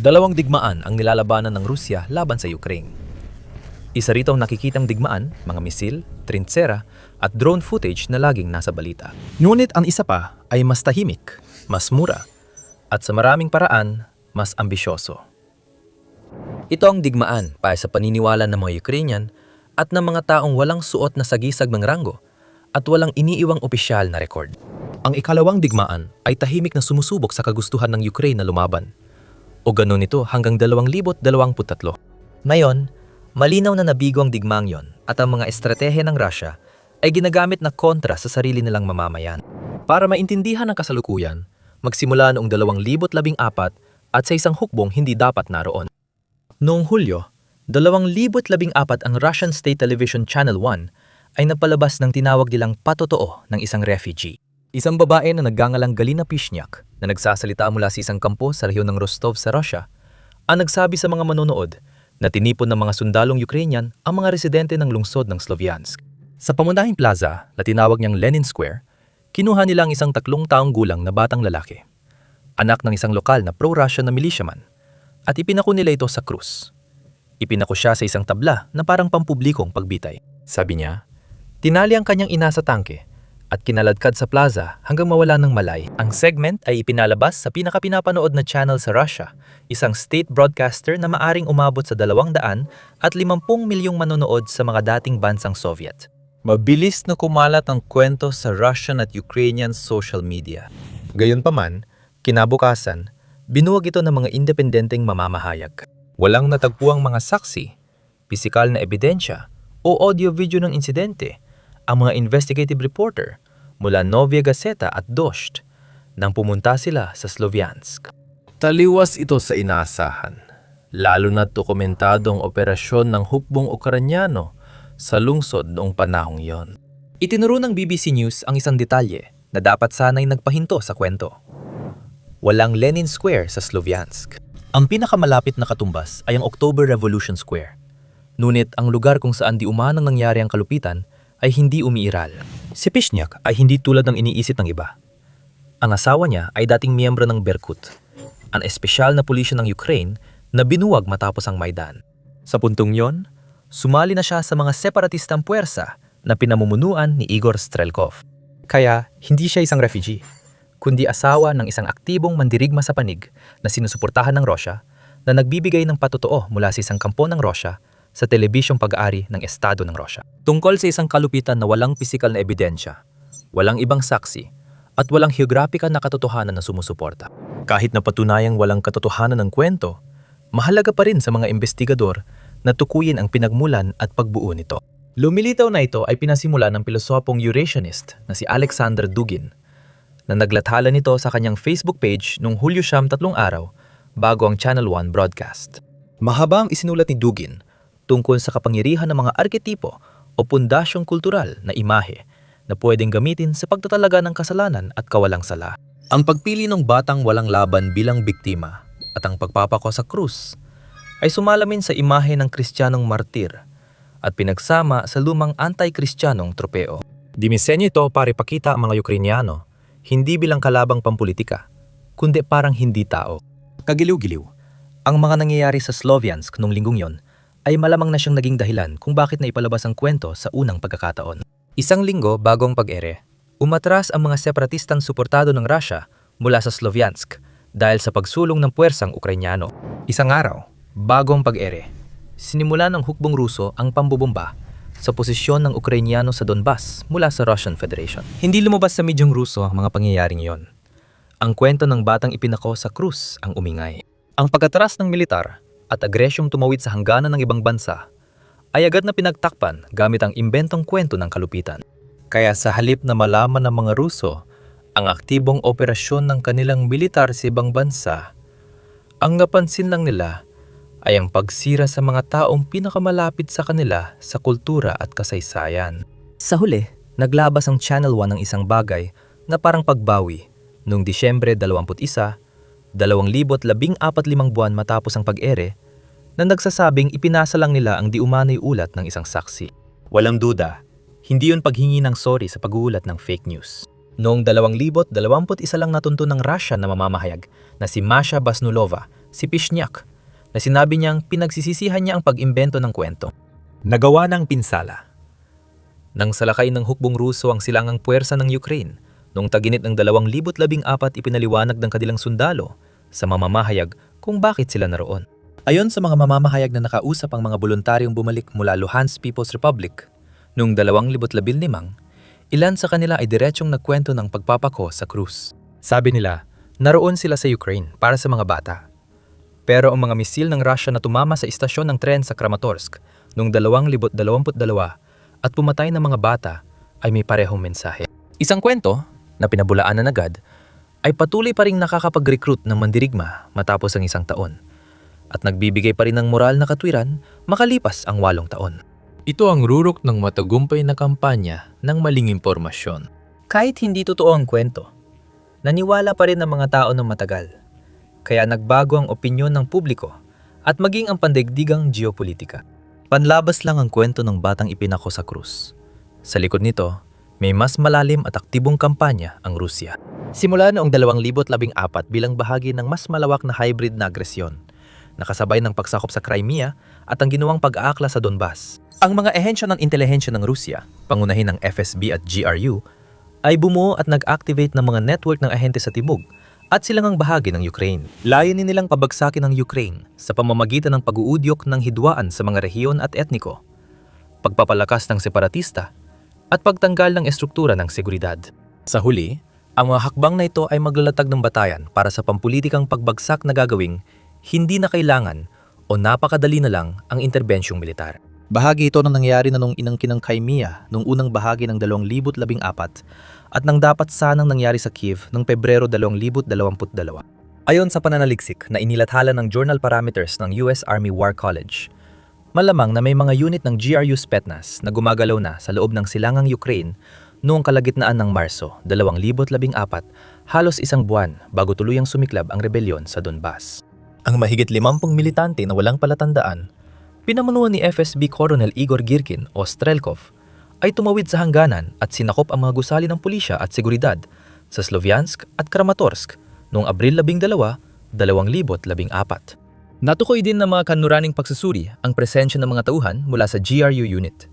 Dalawang digmaan ang nilalabanan ng Rusya laban sa Ukraine. Isa rito ang nakikitang digmaan, mga misil, trintsera, at drone footage na laging nasa balita. Ngunit ang isa pa ay mas tahimik, mas mura, at sa maraming paraan, mas ambisyoso. Ito ang digmaan para sa paniniwala ng mga Ukrainian at ng mga taong walang suot na sagisag ng ranggo at walang iniiwang opisyal na record. Ang ikalawang digmaan ay tahimik na sumusubok sa kagustuhan ng Ukraine na lumaban. O ganun ito hanggang 2023. Ngayon, malinaw na nabigo ang digmang yon at ang mga estratehiya ng Russia ay ginagamit na kontra sa sarili nilang mamamayan. Para maintindihan ang kasalukuyan, magsimula noong 2014 at sa isang hukbong hindi dapat naroon. Noong Hulyo, 2014 ang Russian State Television Channel 1 ay napalabas ng tinawag nilang patotoo ng isang refugee. Isang babae na nagngangalang Galina Pishniak na nagsasalita mula sa isang kampo sa rehiyon ng Rostov sa Russia ang nagsabi sa mga manonood na tinipon ng mga sundalong Ukrainian ang mga residente ng lungsod ng Sloviansk. Sa pamunahing plaza na tinawag niyang Lenin Square, kinuha nila ang isang 3 taong gulang na batang lalaki, anak ng isang lokal na pro-Russian na militiaman, at ipinako nila ito sa krus. Ipinako siya sa isang tabla na parang pampublikong pagbitay. Sabi niya, tinali ang kanyang ina sa tangke at kinaladkad sa plaza hanggang mawala ng malay. Ang segment ay ipinalabas sa pinakapinapanood na channel sa Russia, isang state broadcaster na maaring umabot sa 250 milyong manonood sa mga dating bansang Soviet. Mabilis na kumalat ang kwento sa Russian at Ukrainian social media. Gayunpaman, kinabukasan, binuwag ito ng mga independenteng mamamahayag. Walang natagpuang mga saksi, pisikal na ebidensya o audio-video ng insidente. Ang mga investigative reporter mula Novaya Gazeta at Dost nang pumunta sila sa Sloviansk. Taliwas ito sa inaasahan, lalo na dokumentado ang operasyon ng hukbong Ukrainyano sa lungsod noong panahong iyon. Itinuro ng BBC News ang isang detalye na dapat sana'y nagpahinto sa kwento. Walang Lenin Square sa Sloviansk. Ang pinakamalapit na katumbas ay ang October Revolution Square. Ngunit ang lugar kung saan di umanang nangyari ang kalupitan ay hindi umiiral. Si Pishniak ay hindi tulad ng iniisip ng iba. Ang asawa niya ay dating miyembro ng Berkut, ang espesyal na pulisya ng Ukraine na binuwag matapos ang Maidan. Sa puntong yon, sumali na siya sa mga separatistang puwersa na pinamumunuan ni Igor Strelkov. Kaya hindi siya isang refugee, kundi asawa ng isang aktibong mandirigma sa panig na sinusuportahan ng Russia na nagbibigay ng patotoo mula sa isang kampo ng Russia sa telebisyong pag-aari ng Estado ng Russia. Tungkol sa isang kalupitan na walang pisikal na ebidensya, walang ibang saksi, at walang geograpikal na katotohanan na sumusuporta. Kahit na patunayang walang katotohanan ng kwento, mahalaga pa rin sa mga investigador na tukuyin ang pinagmulan at pagbuo nito. Lumilitaw na ito ay pinasimula ng pilosopong Eurasianist na si Alexander Dugin, na naglathala nito sa kanyang Facebook page noong Hulyo 3 araw bago ang Channel 1 broadcast. Mahaba ang isinulat ni Dugin tungkol sa kapangyarihan ng mga arketipo o pundasyong kultural na imahe na pwedeng gamitin sa pagtatalaga ng kasalanan at kawalang sala. Ang pagpili ng batang walang laban bilang biktima at ang pagpapako sa krus ay sumalamin sa imahe ng Kristiyanong martir at pinagsama sa lumang anti-Kristiyanong tropeo. Dinisenyo ito para ipakita ang mga Ukrainyano hindi bilang kalabang pampolitika, kundi parang hindi tao. Kagiliw-giliw, ang mga nangyayari sa Sloviansk noong linggong yon ay malamang na siyang naging dahilan kung bakit naipalabas ang kwento sa unang pagkakataon. Isang linggo bago ang pag-ere, umatras ang mga separatistang suportado ng Russia mula sa Sloviansk dahil sa pagsulong ng puwersang Ukrainyano. Isang araw, bago ang pag-ere, sinimula ng hukbong Ruso ang pambubomba sa posisyon ng Ukrainyano sa Donbas mula sa Russian Federation. Hindi lumabas sa medyang Ruso ang mga pangyayaring iyon. Ang kwento ng batang ipinako sa krus ang umingay. Ang pagkatras ng militar at agresyong tumawid sa hangganan ng ibang bansa ay agad na pinagtakpan gamit ang imbentong kwento ng kalupitan. Kaya sa halip na malaman ng mga Ruso ang aktibong operasyon ng kanilang militar sa ibang bansa, ang napansin lang nila ay ang pagsira sa mga taong pinakamalapit sa kanila sa kultura at kasaysayan. Sa huli, naglabas ang Channel 1 ng isang bagay na parang pagbawi noong Disyembre 21, 2045 buwan matapos ang pag-ere, na nagsasabing ipinasa lang nila ang di umano'y ulat ng isang saksi. Walang duda, hindi yun paghingi ng sorry sa pag-uulat ng fake news. Noong 2021 lang natuntun ng Russia na mamamahayag na si Masha Basnulova si Pishniak, na sinabi niyang pinagsisisihan niya ang pag-imbento ng kwento. Nagawa ng pinsala. Nang salakay ng hukbong Ruso ang silangang puwersa ng Ukraine, noong taginit ng 2014 ipinaliwanag ng kanilang sundalo sa mamamahayag kung bakit sila naroon. Ayon sa mga mamamahayag na nakausap ang mga voluntaryong bumalik mula Luhansk People's Republic, noong 2015, ilan sa kanila ay diretsyong nagkwento ng pagpapako sa krus. Sabi nila, naroon sila sa Ukraine para sa mga bata. Pero ang mga misil ng Russia na tumama sa istasyon ng tren sa Kramatorsk noong 2022 at pumatay ng mga bata ay may parehong mensahe. Isang kwento na pinabulaanan agad ay patuloy pa ring nakakapag-recruit ng mandirigma matapos ang isang taon at nagbibigay pa rin ng moral na katwiran makalipas ang 8 taon. Ito ang rurok ng matagumpay na kampanya ng maling impormasyon. Kahit hindi totoo ang kwento, naniwala pa rin ang mga tao ng matagal. Kaya nagbago ang opinyon ng publiko at maging ang pandaigdigang geopolitika. Panlabas lang ang kwento ng batang ipinako sa krus. Sa likod nito, may mas malalim at aktibong kampanya ang Rusya. Simula noong 2014 bilang bahagi ng mas malawak na hybrid na agresyon, nakasabay ng pagsakop sa Crimea at ang ginawang pag-aakla sa Donbas. Ang mga ehensya ng intelihensya ng Rusya, pangunahin ng FSB at GRU, ay bumuo at nag-activate ng mga network ng ahente sa Timog at silangang bahagi ng Ukraine. Layunin nilang pabagsakin ang Ukraine sa pamamagitan ng pag-uudyok ng hidwaan sa mga rehiyon at etniko, pagpapalakas ng separatista, at pagtanggal ng estruktura ng seguridad. Sa huli, ang mga hakbang na ito ay maglalatag ng batayan para sa pampulitikang pagbagsak na gagawing hindi na kailangan o napakadali na lang ang interbensyong militar. Bahagi ito ng nangyari na nung inangkin ng Crimea noong unang bahagi ng 2014 at nang dapat sanang nangyari sa Kiev noong Pebrero 2022. Ayon sa pananaliksik na inilathala ng Journal Parameters ng US Army War College, malamang na may mga unit ng GRU Spetsnaz na gumagalaw na sa loob ng silangang Ukraine noong kalagitnaan ng Marso 2014, halos isang buwan bago tuluyang sumiklab ang rebelyon sa Donbas. Ang mahigit 50 militante na walang palatandaan, pinamunuan ni FSB Colonel Igor Girkin o Strelkov, ay tumawid sa hangganan at sinakop ang mga gusali ng pulisya at seguridad sa Sloviansk at Kramatorsk noong Abril 12, 2014. Natukoy din ng mga kanluraning pagsusuri ang presensya ng mga tauhan mula sa GRU unit.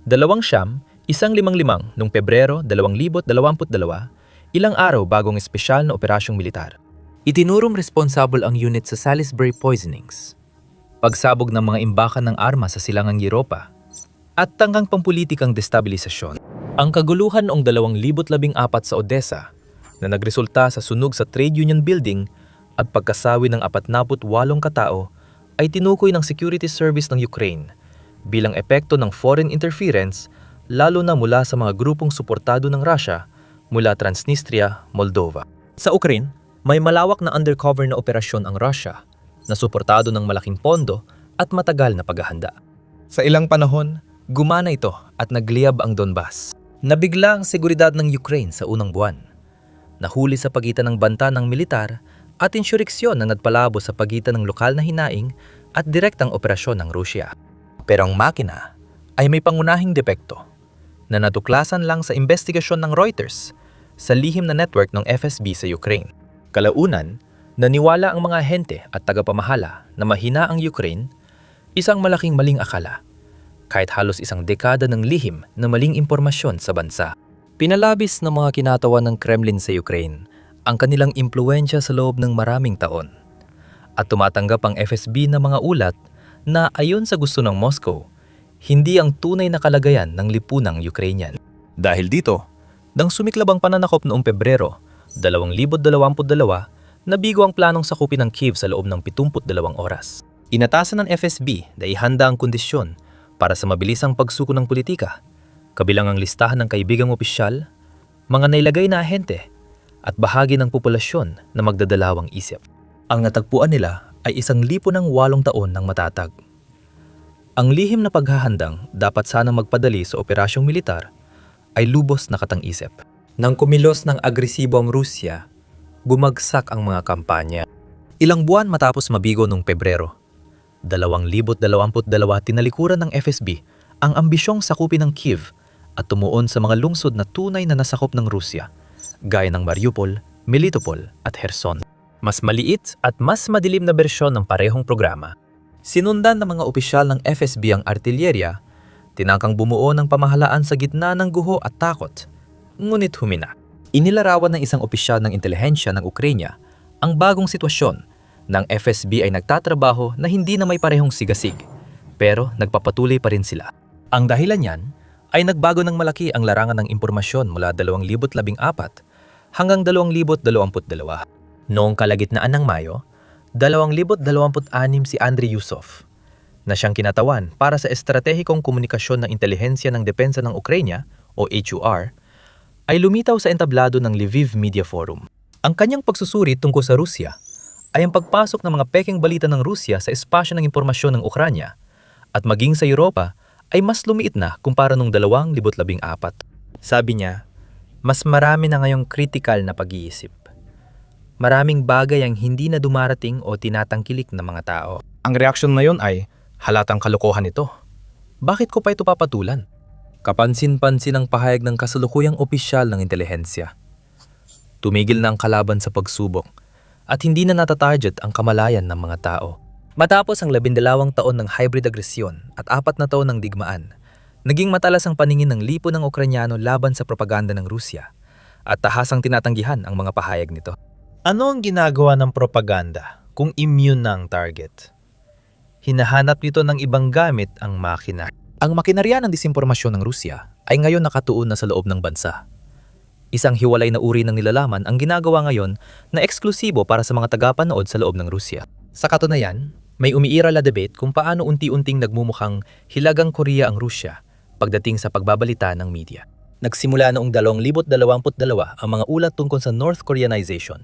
2-155 noong Pebrero 2022, ilang araw bagong espesyal na operasyong militar. Itinurong responsable ang unit sa Salisbury poisonings, pagsabog ng mga imbakan ng armas sa silangang Europa, at tangkang pampulitikang destabilisasyon. Ang kaguluhan noong 2014 sa Odessa na nagresulta sa sunog sa trade union building at pagkasawi ng 48 katao ay tinukoy ng Security Service ng Ukraine bilang epekto ng foreign interference lalo na mula sa mga grupong suportado ng Russia mula Transnistria, Moldova. Sa Ukraine, may malawak na undercover na operasyon ang Russia na suportado ng malaking pondo at matagal na paghahanda. Sa ilang panahon, gumana ito at nagliyab ang Donbas. Nabigla ang seguridad ng Ukraine sa unang buwan. Nahuli sa pagitan ng banta ng militar at insyuriksyon na nagpalabo sa pagitan ng lokal na hinaing at direktang operasyon ng Rusya. Pero ang makina ay may pangunahing depekto na natuklasan lang sa investigasyon ng Reuters sa lihim na network ng FSB sa Ukraine. Kalaunan, naniwala ang mga ahente at tagapamahala na mahina ang Ukraine, isang malaking maling akala, kahit halos isang dekada ng lihim na maling impormasyon sa bansa. Pinalabis ng mga kinatawan ng Kremlin sa Ukraine ang kanilang impluwensya sa loob ng maraming taon. At tumatanggap ang FSB ng mga ulat na ayon sa gusto ng Moscow, hindi ang tunay na kalagayan ng lipunang Ukrainian. Dahil dito, nang sumiklab ang pananakop noong Pebrero 2022, nabigo ang planong sakupin ng Kiev sa loob ng 72 oras. Inatasan ng FSB na ihanda ang kondisyon para sa mabilisang pagsuko ng politika, kabilang ang listahan ng kaibigang opisyal, mga nailagay na ahente, at bahagi ng populasyon na magdadalawang isip. Ang natagpuan nila ay isang lipunang 8 taon ng matatag. Ang lihim na paghahandang dapat sanang magpadali sa operasyong militar ay lubos na katang-isip. Nang kumilos ng agresibo ang Rusya, bumagsak ang mga kampanya. Ilang buwan matapos mabigo noong Pebrero 2022, tinalikuran ng FSB ang ambisyong sakupin ng Kiev at tumuon sa mga lungsod na tunay na nasakop ng Rusya, gaya ng Mariupol, Melitopol at Kherson. Mas maliit at mas madilim na bersyon ng parehong programa. Sinundan ng mga opisyal ng FSB ang artilyerya, tinangkang bumuo ng pamahalaan sa gitna ng guho at takot, ngunit humina. Inilarawan ng isang opisyal ng intelihensya ng Ukraine ang bagong sitwasyon ng FSB ay nagtatrabaho na hindi na may parehong sigasig, pero nagpapatuloy pa rin sila. Ang dahilan niyan ay nagbago ng malaki ang larangan ng impormasyon mula 2014 hanggang 2022. Noong kalagitnaan ng Mayo, 2026 si Andriy Yusov, na siyang kinatawan para sa estratehikong komunikasyon ng intelihensya ng depensa ng Ukraine o HUR, ay lumitaw sa entablado ng Lviv Media Forum. Ang kanyang pagsusuri tungkol sa Rusya ay ang pagpasok ng mga pekeng balita ng Rusya sa espasyo ng impormasyon ng Ukraine at maging sa Europa ay mas lumiit na kumpara noong 2014. Sabi niya, mas marami na ngayong kritikal na pag-iisip. Maraming bagay ang hindi na dumarating o tinatangkilik ng mga tao. Ang reaksyon na yon ay, halatang kalokohan ito. Bakit ko pa ito papatulan? Kapansin-pansin ang pahayag ng kasalukuyang opisyal ng intelihensya. Tumigil na ang kalaban sa pagsubok at hindi na natatarget ang kamalayan ng mga tao. Matapos ang 12 taon ng hybrid agresyon at 4 na taon ng digmaan, naging matalas ang paningin ng lipo ng Ukrainyano laban sa propaganda ng Rusya at tahasang tinatanggihan ang mga pahayag nito. Ano ang ginagawa ng propaganda kung immune na ang target? Hinahanap nito ng ibang gamit ang makina. Ang makinarya ng disinformasyon ng Rusya ay ngayon nakatuon na sa loob ng bansa. Isang hiwalay na uri ng nilalaman ang ginagawa ngayon na eksklusibo para sa mga tagapanood sa loob ng Rusya. Sa katunayan, may umiiral na debate kung paano unti-unting nagmumukhang hilagang Korea ang Rusya pagdating sa pagbabalita ng media. Nagsimula noong 2022 ang mga ulat tungkol sa North Koreanization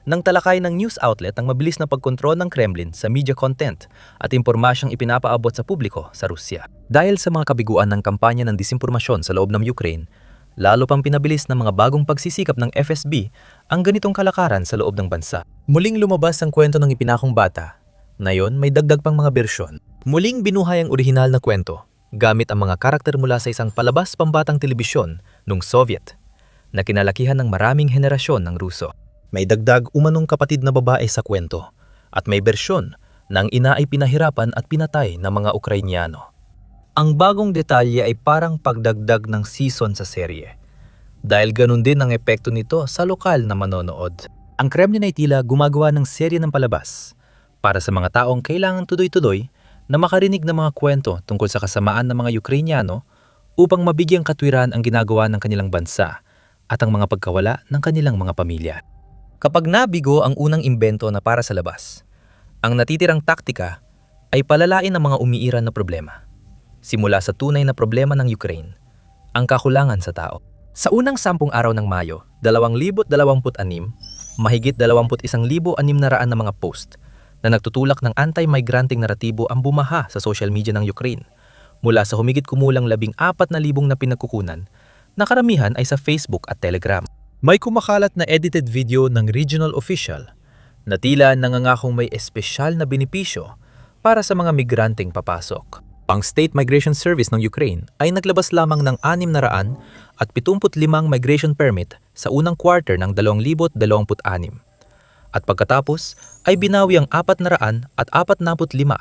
nang talakay ng news outlet ang mabilis na pagkontrol ng Kremlin sa media content at impormasyong ipinapaabot sa publiko sa Rusya. Dahil sa mga kabiguan ng kampanya ng disinformasyon sa loob ng Ukraine, lalo pang pinabilis ng mga bagong pagsisikap ng FSB ang ganitong kalakaran sa loob ng bansa. Muling lumabas ang kwento ng ipinakong bata. Ngayon may dagdag pang mga bersyon. Muling binuhay ang orihinal na kwento gamit ang mga karakter mula sa isang palabas pambatang telebisyon nung Soviet na kinalakihan ng maraming henerasyon ng Ruso. May dagdag umanong kapatid na babae sa kwento at may bersyon ng ina ay pinahirapan at pinatay ng mga Ukrainyano. Ang bagong detalye ay parang pagdagdag ng season sa serye dahil ganun din ang epekto nito sa lokal na manonood. Ang Kremlin ay tila gumagawa ng serye ng palabas para sa mga taong kailangan tuloy-tuloy na makarinig ng mga kwento tungkol sa kasamaan ng mga Ukrainyano upang mabigyang katwiran ang ginagawa ng kanilang bansa at ang mga pagkawala ng kanilang mga pamilya. Kapag nabigo ang unang imbento na para sa labas, ang natitirang taktika ay palalain ang mga umiiral na problema. Simula sa tunay na problema ng Ukraine, ang kakulangan sa tao. Sa unang 10 araw ng Mayo, 2026, mahigit 21,600 na mga post na nagtutulak ng anti-migranting naratibo ang bumaha sa social media ng Ukraine mula sa humigit kumulang 14,000 na pinagkukunan na karamihan ay sa Facebook at Telegram. May kumakalat na edited video ng regional official na tila nangangakong may espesyal na benepisyo para sa mga migranteng papasok. Ang State Migration Service ng Ukraine ay naglabas lamang ng 675 migration permit sa unang quarter ng 2026 at pagkatapos ay binawi ang 445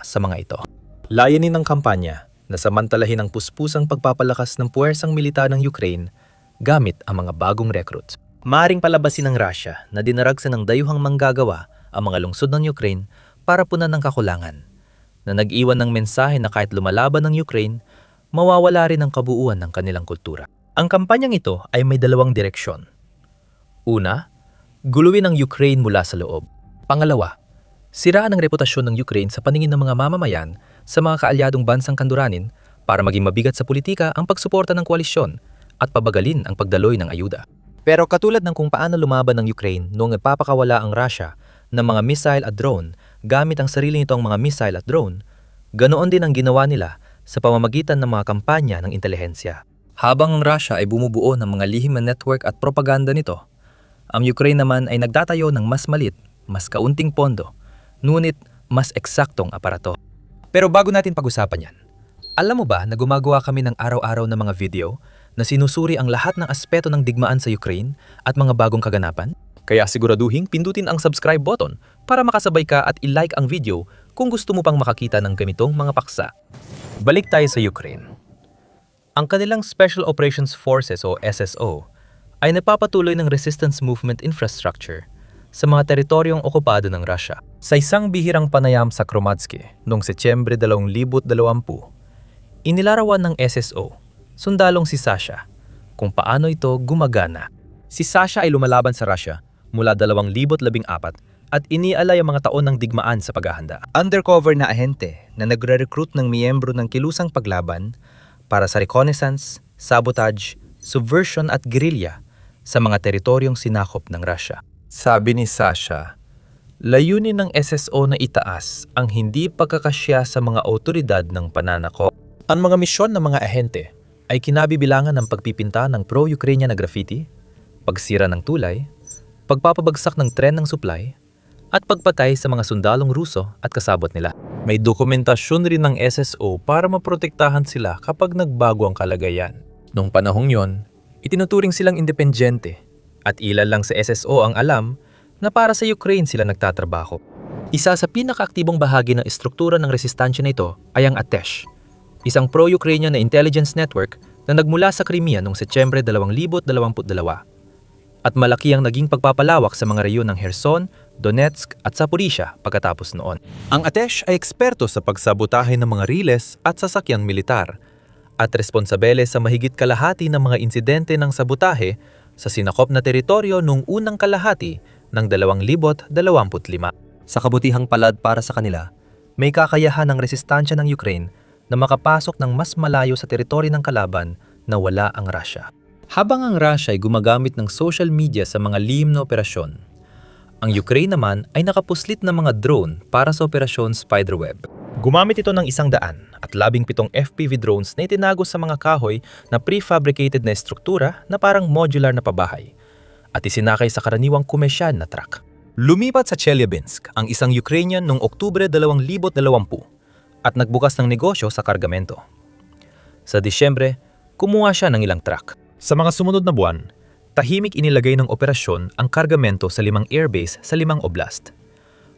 sa mga ito. Layunin ng kampanya na samantalahin ang puspusang pagpapalakas ng puwersang militar ng Ukraine gamit ang mga bagong recruits. Maaring palabasin ng Russia na dinaragsa ng dayuhang manggagawa ang mga lungsod ng Ukraine para punan ng kakulangan, na nag-iwan ng mensahe na kahit lumalaban ng Ukraine, mawawala rin ang kabuuan ng kanilang kultura. Ang kampanyang ito ay may dalawang direksyon. Una, guluhin ang Ukraine mula sa loob. Pangalawa, siraan ang reputasyon ng Ukraine sa paningin ng mga mamamayan sa mga kaalyadong bansang kanduranin para maging mabigat sa politika ang pagsuporta ng koalisyon at pabagalin ang pagdaloy ng ayuda. Pero katulad ng kung paano lumaban ng Ukraine noong nagpapakawala ang Russia ng mga missile at drone gamit ang sarili nitong mga missile at drone, ganoon din ang ginawa nila sa pamamagitan ng mga kampanya ng intelihensya. Habang ang Russia ay bumubuo ng mga lihim na network at propaganda nito, ang Ukraine naman ay nagtatayo ng mas malit, mas kaunting pondo, ngunit mas eksaktong aparato. Pero bago natin pag-usapan yan, alam mo ba na gumagawa kami ng araw-araw na mga video na sinusuri ang lahat ng aspeto ng digmaan sa Ukraine at mga bagong kaganapan? Kaya siguraduhin pindutin ang subscribe button para makasabay ka at i-like ang video kung gusto mo pang makakita ng ganitong mga paksa. Balik tayo sa Ukraine. Ang kanilang Special Operations Forces o SSO ay nagpapatuloy ng resistance movement infrastructure sa mga teritoryong okupado ng Russia. Sa isang bihirang panayam sa Kromatsky noong Setyembre 2020, inilarawan ng SSO, sundalong si Sasha, kung paano ito gumagana. Si Sasha ay lumalaban sa Russia mula 2014 at inialay ang mga taon ng digmaan sa paghahanda. Undercover na ahente na nagre-recruit ng miyembro ng kilusang paglaban para sa reconnaissance, sabotage, subversion at guerrilla sa mga teritoryong sinakop ng Russia. Sabi ni Sasha, layunin ng SSO na itaas ang hindi pagkakasya sa mga awtoridad ng pananakop. Ang mga misyon ng mga ahente ay kinabibilangan ng pagpipinta ng pro-Ukrainian na graffiti, pagsira ng tulay, pagpapabagsak ng tren ng supply, at pagpatay sa mga sundalong Ruso at kasabot nila. May dokumentasyon rin ng SSO para maprotektahan sila kapag nagbago ang kalagayan. Noong panahong yon, itinuturing silang independyente at ilan lang sa SSO ang alam na para sa Ukraine sila nagtatrabaho. Isa sa pinakaaktibong bahagi ng estruktura ng resistansya na ito ay ang ATESH, isang pro-Ukrainian na intelligence network na nagmula sa Crimea noong Setyembre 2022 at malaki ang naging pagpapalawak sa mga rehiyon ng Kherson, Donetsk at Zaporizhia pagkatapos noon. Ang ATESH ay eksperto sa pagsabotahe ng mga riles at sasakyang militar at responsabele sa mahigit kalahati ng mga insidente ng sabotahe sa sinakop na teritoryo noong unang kalahati ng 2025. Sa kabutihang palad para sa kanila, may kakayahan ng resistensya ng Ukraine na makapasok ng mas malayo sa teritoryo ng kalaban na wala ang Russia. Habang ang Russia ay gumagamit ng social media sa mga lihim na operasyon, ang Ukraine naman ay nakapuslit ng mga drone para sa operasyon Spiderweb. Gumamit ito ng 117 FPV drones na itinago sa mga kahoy na prefabricated na estruktura na parang modular na pabahay at isinakay sa karaniwang komersyal na truck. Lumipat sa Chelyabinsk ang isang Ukrainian noong Oktubre 2020 at nagbukas ng negosyo sa kargamento. Sa Disyembre, kumuha siya ng ilang truck. Sa mga sumunod na buwan, tahimik inilagay ng operasyon ang kargamento sa 5 airbase sa 5 oblast.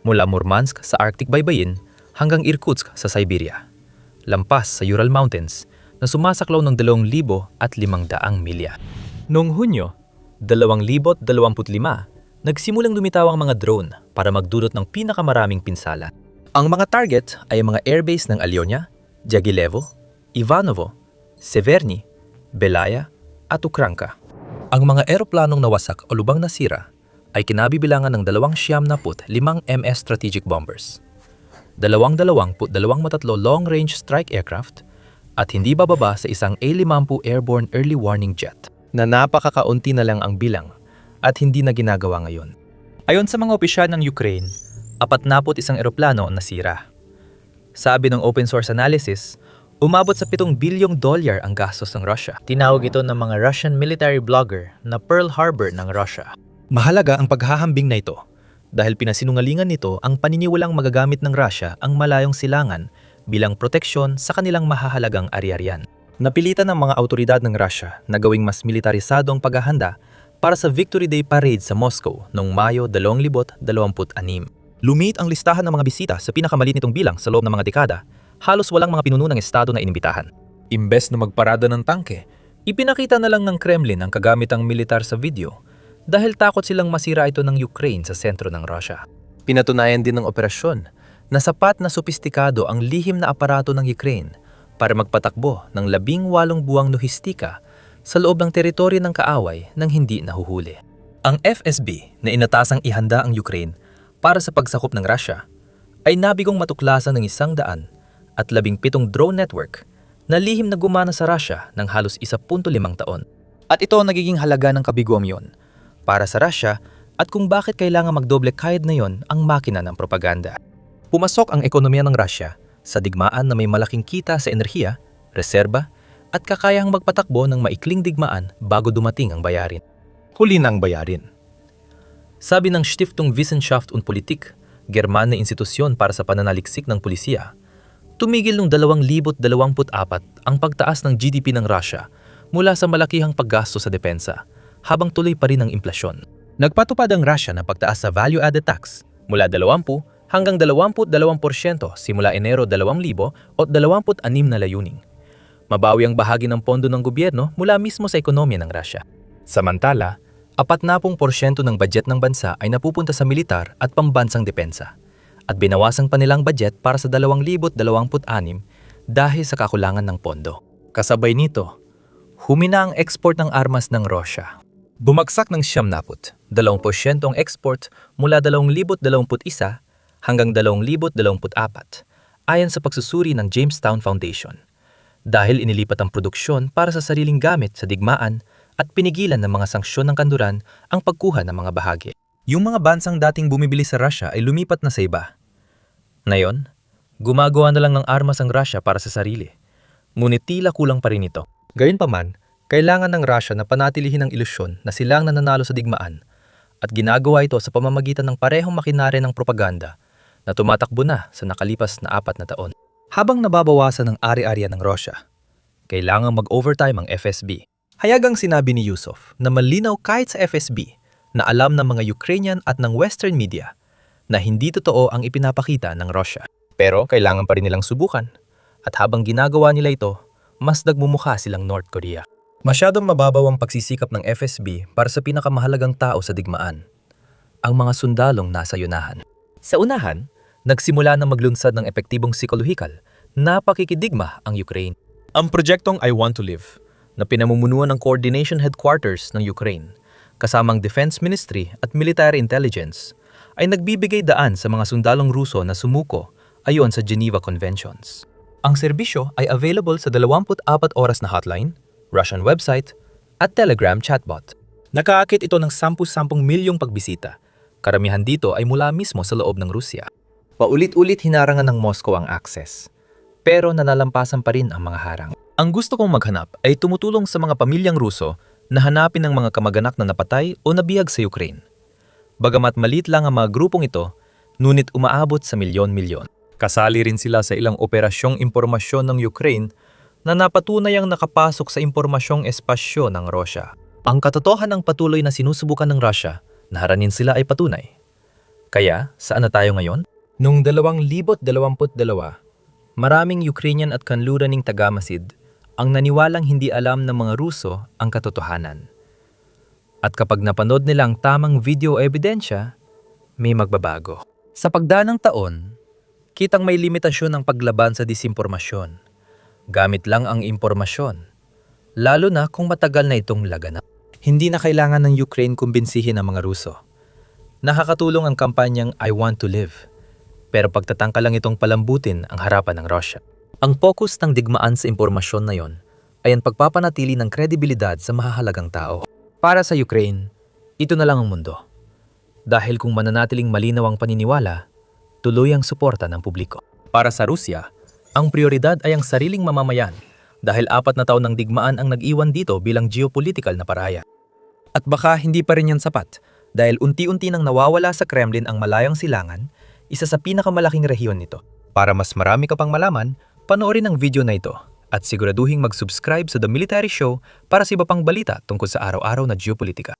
Mula Murmansk sa Arctic Baybayin hanggang Irkutsk sa Siberia. Lampas sa Ural Mountains na sumasaklaw ng 2,500 milya. Noong Hunyo 2025, nagsimulang lumitaw ang mga drone para magdulot ng pinakamaraming pinsala. Ang mga target ay mga airbase ng Alyonya, Dyagilevo, Ivanovo, Severny, Belaya at Ukranka. Ang mga eroplanong nawasak o lubang nasira ay kinabibilangan ng 275 MS strategic bombers, 22 matatlo long-range strike aircraft at hindi bababa sa isang A-50 airborne early warning jet na napakakaunti na lang ang bilang at hindi na ginagawa ngayon. Ayon sa mga opisyal ng Ukraine, 41 eroplano ang nasira. Sabi ng open source analysis, umabot sa $7 bilyong ang gastos ng Russia. Tinawag ito ng mga Russian military blogger na Pearl Harbor ng Russia. Mahalaga ang paghahambing na ito dahil pinasinungalingan nito ang paniniwalang magagamit ng Russia ang malayong silangan bilang proteksyon sa kanilang mahahalagang ari-arian. Napilitan ng mga autoridad ng Russia na gawing mas militarisado ang paghahanda para sa Victory Day Parade sa Moscow noong Mayo 2026. Lumit ang listahan ng mga bisita sa pinakamaliit nitong bilang sa loob ng mga dekada. Halos walang mga pinuno ng estado na inimbitahan. Imbes na magparada ng tangke, ipinakita na lang ng Kremlin ang kagamitang militar sa video dahil takot silang masira ito ng Ukraine sa sentro ng Russia. Pinatunayan din ng operasyon na sapat na sopistikado ang lihim na aparato ng Ukraine para magpatakbo ng 18 buwang lohistika sa loob ng teritoryo ng kaaway nang hindi nahuhuli. Ang FSB na inatasang ihanda ang Ukraine para sa pagsakop ng Russia ay nabigong matuklasan ng 117 drone network na lihim na gumana sa Russia ng halos 1.5 taon. At ito ang nagiging halaga ng kabiguam yon para sa Russia at kung bakit kailangan magdoble kayod na yon ang makina ng propaganda. Pumasok ang ekonomiya ng Russia sa digmaan na may malaking kita sa enerhiya, reserba at kakayahang magpatakbo ng maikling digmaan bago dumating ang bayarin. Huli ng bayarin. Sabi ng Stiftung Wissenschaft und Politik, German na institusyon para sa pananaliksik ng pulisya, tumigil noong 2024 ang pagtaas ng GDP ng Russia mula sa malakihang paggasto sa depensa habang tuloy pa rin ang implasyon. Nagpatupad ang Russia ng pagtaas sa value-added tax mula 20 hanggang 22% simula Enero 2000 o 26 na layuning. Mabawi ang bahagi ng pondo ng gobyerno mula mismo sa ekonomiya ng Russia. Samantala, 40% ng budget ng bansa ay napupunta sa militar at pambansang depensa at binawasan pa nilang budget para sa 2026 dahil sa kakulangan ng pondo. Kasabay nito, humina ang export ng armas ng Russia. Bumagsak ng 20% ang export mula 2021 hanggang 2024 ayon sa pagsusuri ng Jamestown Foundation dahil inilipat ang produksyon para sa sariling gamit sa digmaan at pinigilan ng mga sanksyon ng kanluran ang pagkuha ng mga bahagi. Yung mga bansang dating bumibili sa Russia ay lumipat na sa iba. Ngayon, gumagawa na lang ng armas ang Russia para sa sarili, ngunit tila kulang pa rin ito. Gayunpaman, kailangan ng Russia na panatilihin ang ilusyon na sila ang nananalo sa digmaan at ginagawa ito sa pamamagitan ng parehong makinarya ng propaganda na tumatakbo na sa nakalipas na 4 na taon. Habang nababawasan ang ari-arian ng Russia, kailangang mag-overtime ang FSB. Hayagang sinabi ni Yusuf na malinaw kahit sa FSB na alam ng mga Ukrainian at ng Western media na hindi totoo ang ipinapakita ng Russia. Pero kailangan pa rin nilang subukan at habang ginagawa nila ito, mas nagmumukha silang North Korea. Masyadong mababaw ang pagsisikap ng FSB para sa pinakamahalagang tao sa digmaan, ang mga sundalong nasa yunahan. Sa unahan, nagsimula na maglunsad ng epektibong psikolohikal na pakikidigma ang Ukraine. Ang proyektong I Want to Live, na pinamumunuan ng Coordination Headquarters ng Ukraine, kasamang Defense Ministry at Military Intelligence, ay nagbibigay daan sa mga sundalong Ruso na sumuko ayon sa Geneva Conventions. Ang serbisyo ay available sa 24 oras na hotline, Russian website, at Telegram chatbot. Nakaakit ito ng 10 milyong pagbisita. Karamihan dito ay mula mismo sa loob ng Rusya. Paulit-ulit hinarangan ng Moscow ang access, pero nanalampasan pa rin ang mga harang. Ang gusto kong maghanap ay tumutulong sa mga pamilyang Ruso na hanapin ang mga kamag-anak na napatay o nabihag sa Ukraine. Bagamat maliit lang ang mga grupong ito, ngunit umaabot sa milyon-milyon. Kasali rin sila sa ilang operasyong impormasyon ng Ukraine na napatunayang nakapasok sa impormasyong espasyo ng Russia. Ang katotohanan ng patuloy na sinusubukan ng Russia na haranin sila ay patunay. Kaya, saan na tayo ngayon? Noong 2022, maraming Ukrainian at kanluraning tagamasid ang naniwalang hindi alam ng mga Ruso ang katotohanan. At kapag napanood nila ang tamang video ebidensya, may magbabago. Sa pagdaan ng taon, kitang may limitasyon ng paglaban sa disinformasyon. Gamit lang ang impormasyon, lalo na kung matagal na itong laganap. Hindi na kailangan ng Ukraine kumbinsihin ang mga Ruso. Nakakatulong ang kampanyang I Want to Live, pero pagtatangka lang itong palambutin ang harapan ng Russia. Ang focus ng digmaan sa impormasyon na yon ay ang pagpapanatili ng kredibilidad sa mahahalagang tao. Para sa Ukraine, ito na lang ang mundo. Dahil kung mananatiling malinaw ang paniniwala, tuloy ang suporta ng publiko. Para sa Rusya, ang prioridad ay ang sariling mamamayan dahil 4 na taon ng digmaan ang nag-iwan dito bilang geopolitical na paraya. At baka hindi pa rin yan sapat dahil unti-unti nang nawawala sa Kremlin ang Malayang Silangan, isa sa pinakamalaking rehiyon nito. Para mas marami ka pang malaman, panoorin ang video na ito at siguraduhing mag-subscribe sa The Military Show para sa iba pang balita tungkol sa araw-araw na geopolitika.